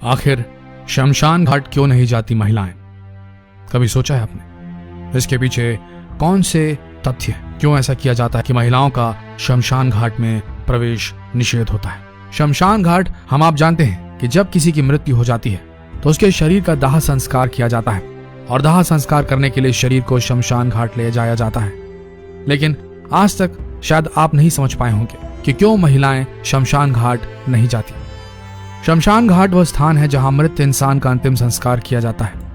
आखिर शमशान घाट क्यों नहीं जाती महिलाएं? कभी सोचा है आपने इसके पीछे कौन से तथ्य, क्यों ऐसा किया जाता है कि महिलाओं का शमशान घाट में प्रवेश निषेध होता है? शमशान घाट हम आप जानते हैं कि जब किसी की मृत्यु हो जाती है तो उसके शरीर का दाह संस्कार किया जाता है और दाह संस्कार करने के लिए शरीर को शमशान घाट ले जाया जाता है। लेकिन आज तक शायद आप नहीं समझ पाए होंगे कि क्यों महिलाएं शमशान घाट नहीं जाती। शमशान घाट वह स्थान है जहां मृत इंसान का अंतिम संस्कार किया जाता है।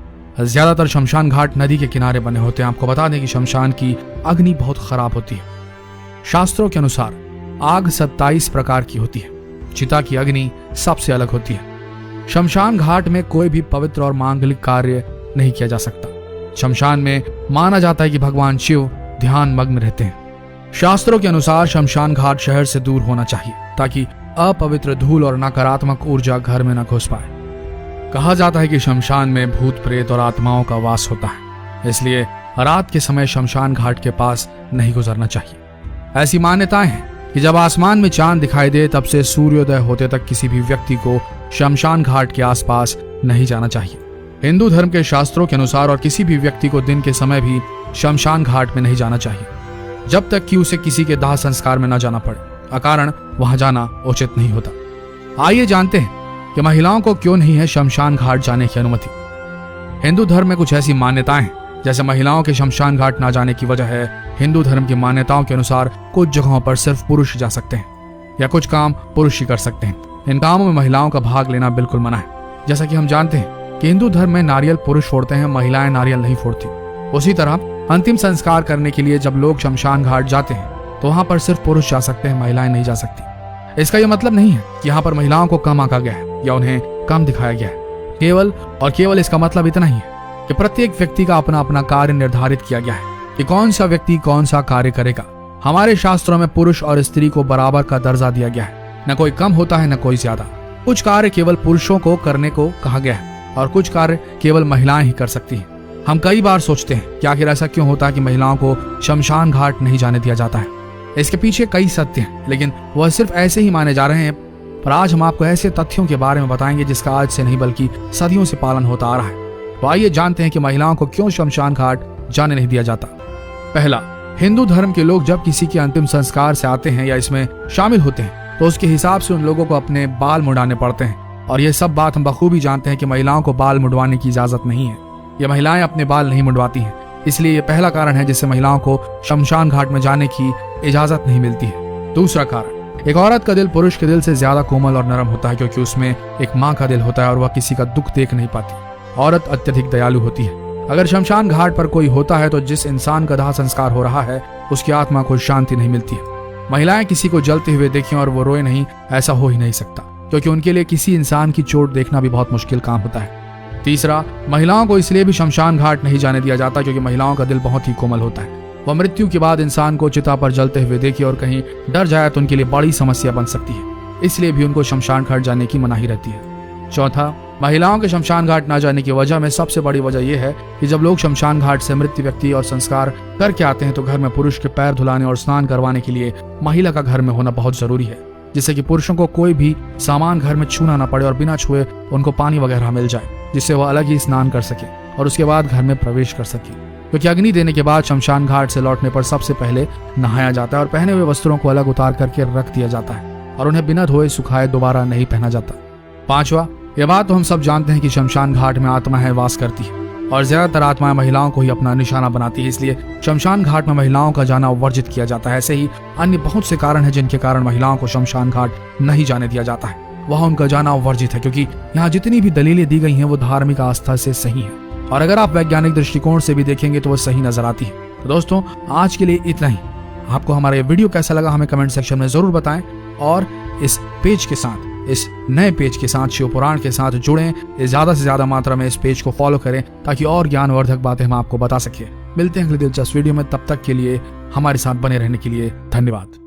ज्यादातर शमशान घाट नदी के किनारे बने होते हैं। आपको बता दें कि शमशान की अग्नि बहुत खराब होती है। शास्त्रों के अनुसार आग 27 प्रकार की होती है। चिता की अग्नि सबसे अलग होती है। शमशान घाट में कोई भी पवित्र और मांगलिक कार्य नहीं किया जा सकता। शमशान में माना जाता है कि भगवान शिव ध्यान मग्न रहते हैं। शास्त्रों के अनुसार शमशान घाट शहर से दूर होना चाहिए ताकि अपवित्र धूल और नकारात्मक ऊर्जा घर में न घुस पाए। कहा जाता है कि शमशान में भूत प्रेत और आत्माओं का वास होता है, इसलिए रात के समय शमशान घाट के पास नहीं गुजरना चाहिए। ऐसी मान्यताएं हैं कि जब आसमान में चांद दिखाई दे तब से सूर्योदय होते तक किसी भी व्यक्ति को शमशान घाट के आसपास नहीं जाना चाहिए। हिंदू धर्म के शास्त्रों के अनुसार और किसी भी व्यक्ति को दिन के समय भी शमशान घाट में नहीं जाना चाहिए जब तक कि उसे किसी के दाह संस्कार में न जाना पड़े। अकारण वहां जाना उचित नहीं होता। आइए जानते हैं कि महिलाओं को क्यों नहीं है शमशान घाट जाने की अनुमति। हिंदू धर्म में कुछ ऐसी मान्यताएं हैं जैसे महिलाओं के शमशान घाट न जाने की वजह है हिंदू धर्म की मान्यताओं के अनुसार कुछ जगहों पर सिर्फ पुरुष जा सकते हैं या कुछ काम पुरुष ही कर सकते हैं। इन कामों में महिलाओं का भाग लेना बिल्कुल मना है। जैसा कि हम जानते हैं कि हिंदू धर्म में नारियल पुरुष फोड़ते हैं, महिलाएं नारियल नहीं फोड़ती। उसी तरह अंतिम संस्कार करने के लिए जब लोग शमशान घाट जाते हैं तो वहां पर सिर्फ पुरुष जा सकते हैं, महिलाएं नहीं जा सकती। इसका यह मतलब नहीं है कि यहाँ पर महिलाओं को कम आंका गया है या उन्हें कम दिखाया गया है। केवल इसका मतलब इतना ही है कि प्रत्येक व्यक्ति का अपना अपना कार्य निर्धारित किया गया है कि कौन सा व्यक्ति कौन सा कार्य करेगा। हमारे शास्त्रों में पुरुष और स्त्री को बराबर का दर्जा दिया गया है। न कोई कम होता है न कोई ज्यादा। कुछ कार्य केवल पुरुषों को करने को कहा गया है और कुछ कार्य केवल महिलाएं ही कर सकती हैं। हम कई बार सोचते हैं कि आखिर ऐसा क्यों होता है कि महिलाओं को शमशान घाट नहीं जाने दिया जाता है। इसके पीछे कई सत्य हैं, लेकिन वह सिर्फ ऐसे ही माने जा रहे हैं। पर आज हम आपको ऐसे तथ्यों के बारे में बताएंगे जिसका आज से नहीं बल्कि सदियों से पालन होता आ रहा है। तो आइए जानते हैं कि महिलाओं को क्यों शमशान घाट जाने नहीं दिया जाता। पहला, हिंदू धर्म के लोग जब किसी के अंतिम संस्कार से आते हैं या इसमें शामिल होते हैं तो उसके हिसाब से उन लोगों को अपने बाल मुड़ाने पड़ते हैं। और यह सब बात हम बखूबी जानते हैं कि महिलाओं को बाल मुड़वाने की इजाजत नहीं है। ये महिलाएं अपने बाल नहीं मुड़वाती हैं, इसलिए यह पहला कारण है जिससे महिलाओं को शमशान घाट में जाने की इजाजत नहीं मिलती है। दूसरा कारण, एक औरत का दिल पुरुष के दिल से ज्यादा कोमल और नरम होता है क्योंकि उसमें एक माँ का दिल होता है और वह किसी का दुख देख नहीं पाती। औरत अत्यधिक दयालु होती है। अगर शमशान घाट पर कोई होता है तो जिस इंसान का दाह संस्कार हो रहा है उसकी आत्मा को शांति नहीं मिलती है। महिलाएं किसी को जलते हुए देखें और वो रोए नहीं, ऐसा हो ही नहीं सकता क्योंकि उनके लिए किसी इंसान की चोट देखना भी बहुत मुश्किल काम होता है। तीसरा, महिलाओं को इसलिए भी शमशान घाट नहीं जाने दिया जाता क्योंकि महिलाओं का दिल बहुत ही कोमल होता है। वह मृत्यु के बाद इंसान को चिता पर जलते हुए देखे और कहीं डर जाए तो उनके लिए बड़ी समस्या बन सकती है, इसलिए भी उनको शमशान घाट जाने की मनाही रहती है। चौथा, महिलाओं के शमशान घाट न जाने की वजह में सबसे बड़ी वजह यह है कि जब लोग शमशान घाट से मृत व्यक्ति और संस्कार करके आते हैं तो घर में पुरुष के पैर धुलाने और स्नान करवाने के लिए महिला का घर में होना बहुत जरूरी है, जिससे कि पुरुषों को कोई भी सामान घर में छूना न पड़े और बिना छुए उनको पानी वगैरह मिल जाए, जिससे वह अलग ही स्नान कर सके और उसके बाद घर में प्रवेश कर सके। क्योंकि अग्नि देने के बाद शमशान घाट से लौटने पर सबसे पहले नहाया जाता है और पहने हुए वस्त्रों को अलग उतार करके रख दिया जाता है और उन्हें बिना धोए सुखाए दोबारा नहीं पहना जाता। पांचवा, यह बात तो हम सब जानते हैं कि शमशान घाट में आत्माएं वास करती है और ज्यादातर आत्माएं महिलाओं को ही अपना निशाना बनाती है, इसलिए शमशान घाट में महिलाओं का जाना वर्जित किया जाता है। ऐसे ही अन्य बहुत से कारण हैं जिनके कारण महिलाओं को शमशान घाट नहीं जाने दिया जाता है। वह उनका जाना वर्जित है क्योंकि यहाँ जितनी भी दलीलें दी गई हैं वो धार्मिक आस्था से सही है और अगर आप वैज्ञानिक दृष्टिकोण से भी देखेंगे तो वह सही नजर आती है। तो दोस्तों, आज के लिए इतना ही। आपको हमारा ये वीडियो कैसा लगा हमें कमेंट सेक्शन में जरूर बताएं और इस पेज के साथ, इस नए पेज के साथ, शिव पुराण के साथ जुड़ें। ज्यादा से ज्यादा मात्रा में इस पेज को फॉलो करें ताकि और ज्ञानवर्धक बातें हम आपको बता सकें। मिलते हैं अगली दिलचस्प वीडियो में, तब तक के लिए हमारे साथ बने रहने के लिए धन्यवाद।